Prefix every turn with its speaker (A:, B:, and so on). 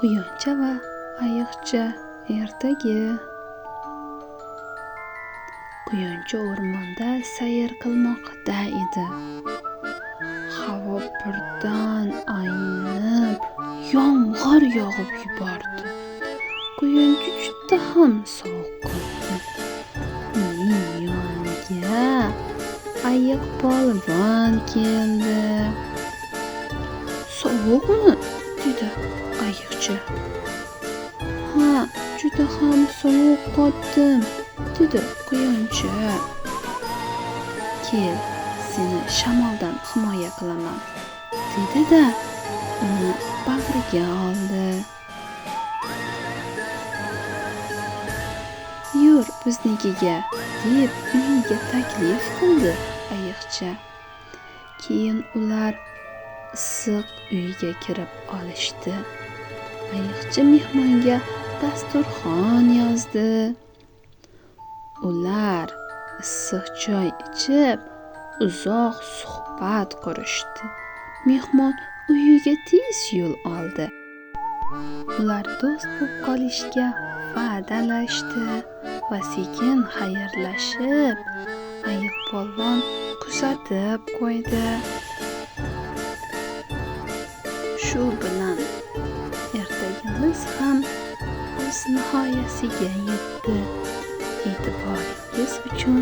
A: Quyoncha va ayiqcha ertagi. Quyoncha o'rmonda sayr qilmoqda edi. Havo birdan aynib, yomg'ir yog'ib yubordi. Quyoncha juda ham sovuq ko'rdi. Uning yoniga ayiq polvon keldi. "Sovuqmi?" dedi ayiqcha. "Ha, juda ham sovuq qotdim", dedi quyoncha. "Kel, seni shamoldan himoya qilaman", dedi-da, uni bag'riga oldi. "Yur biznikiga", deb uyiga taklif qildi ayiqcha. Keyin ular issiq uyga kirib olishdi. Ayiqcha mehmonga dasturxon yozdi. Ular issiq choy ichib, uzoq suhbat qurishdi. Mehmon uyiga tez yo'l oldi. Ular do'st bo'lib qolishga va'dalashdi va sekin xayrlashib, ayiq polvon kuzatib qo'ydi. Shu bilan ertagimiz ham o'z nihoyasiga yetdi. E'tiboringiz uchun